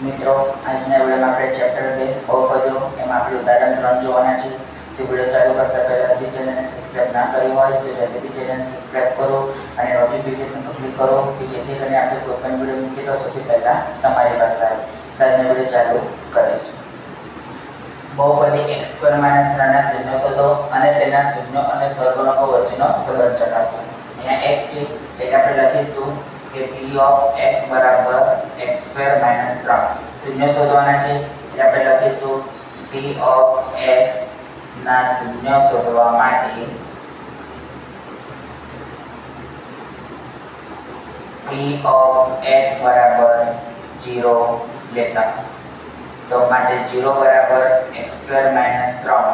મિત્રો આજના વિડીયોમાં આપણે ચેપ્ટર 2 બહુપદીઓ એમાં આપણે ઉદાહરણ 3 જોવાના છે। તે વિડીયો ચાલુ કરતા પહેલા જે ચેનલને સબસ્ક્રાઇબ ના કરી હોય તો જલ્દીથી ચેનલને સબસ્ક્રાઇબ કરો અને નોટિફિકેશન પર ક્લિક કરો કે જેથી કરીને આપણે કોઈ પણ વિડીયો મૂકીએ તો સૌથી પહેલા તમારી પાસે આવે। તો આજનો વિડીયો ચાલુ કરીશું। બહુપદી x² - 3 ના શૂન્ય શોધો અને તેના શૂન્ય અને સહગુણકો વચ્ચેનો સંબંધ ચકાસો। અહીંયા x છે એટલે આપણે લખીશું કે p of x બરાબર x² - 3 શૂન્ય શોધવાના છે એટલે આપણે લખીશું p of x ના શૂન્ય શોધવા માટે p of x બરાબર 0 લેતા તો માટે 0 બરાબર x² - 3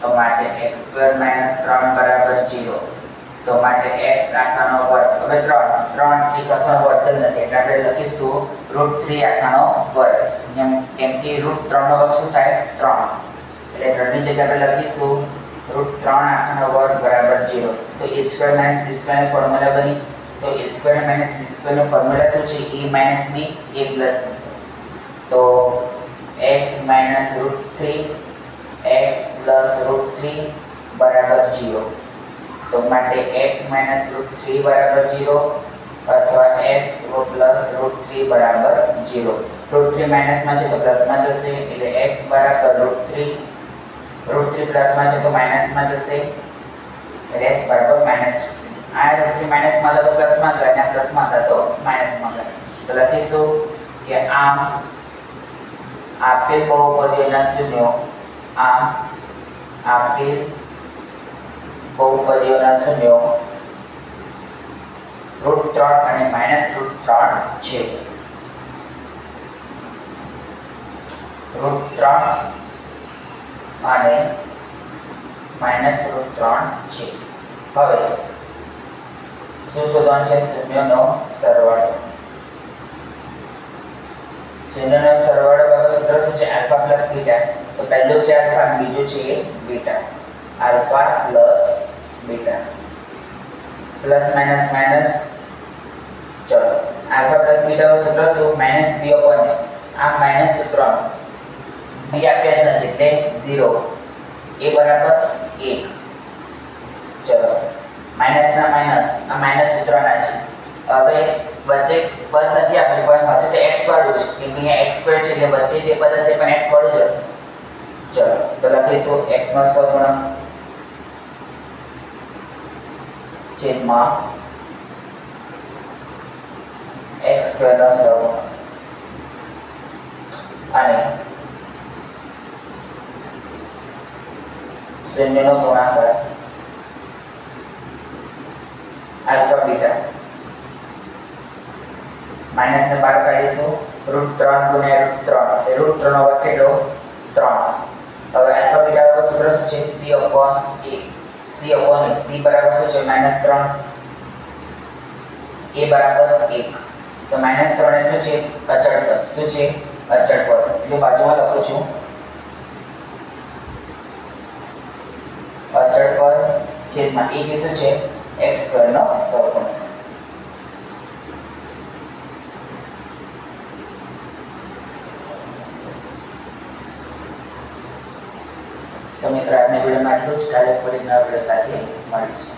તો માટે x² - 3 બરાબર 0 તો માટે x આખાનો વર્ગ હવે 3 એ કશો વર્ગ જ નથી એટલે આપણે લખીશું √3 આખાનો વર્ગ કેમ કે √3 નો વર્ગ શું થાય 3 એટલે 3 ની જગ્યાએ આપણે લખીશું √3 આખાનો વર્ગ બરાબર 0 તો a² - b² નો ફોર્મ્યુલા બની તો a² - b² નો ફોર્મ્યુલા શું છે a - b a + b તો x - √3 x + √3 બરાબર 0 તો માટે x - √3 બરાબર 0 અથવા x + √3 બરાબર 0 √3 માઈનસમાં છે તો પ્લસમાં જશે એટલે x બરાબર √3 √3 પ્લસમાં છે તો માઈનસમાં જશે એટલે x બરાબર -3 આ √3 માઈનસમાં હતા તો પ્લસમાં ગયા અને પ્લસમાં હતા તો માઈનસમાં ગયા તો લખીશું કે આમ આપેલ બહુપદીઓના શૂન્યો આપેલ બહુપદીઓના શૂન્યો √3 અને -√3 છે। √3 અને -√3 છે। હવે શું શોધવાનું છે શૂન્યનો સરવાળો। શૂન્યનો સરવાળો બરાબર સૂત્ર શું છે આલ્ફા પ્લસ બીટા તો પહેલું છે આલ્ફા બીજું છે beta alpha plus beta plus minus minus ચલો આલ્ફા પ્લસ બીટા નું સૂત્ર શું -b/a આ માઈનસ સૂત્ર b આપ્યા નથી એટલે 0 a બરાબર 1 ચલો માઈનસ ના માઈનસ આ માઈનસ સૂત્રના છે હવે વચ્ચે પદ નથી આપેલું પણ હશે તો x વાળું છે કે અહીંયા x² છે એટલે વચ્ચે જે પદ હશે પણ x વાળું જ હશે ચલો તો લખીશું x નો સહગુણક છેદમાં x² નો સહગુણક અને શૂન્યનો ગુણાકાર આલ્ફા બીટા માઈનસ ને બહાર કાઢીશું √3 ગુણ્યા √3 એટલે √3 નો વર્ગ કેટલો 3 હવે આલ્ફા બીટા નું સૂત્ર શું છે c બરાબર શું છે -3 a બરાબર 1 તો -3 એ શું છે અચળ પદ શું છે અચળ પદ એટલે બાજુમાં લખું છું અચળ પદ છેદમાં a કે શું છે x² નો સહગુણક। તો મિત્રો આજના વિડીયોમાં આટલું જ કાલે ફરી નવા વિડીયો સાથે મળીશું।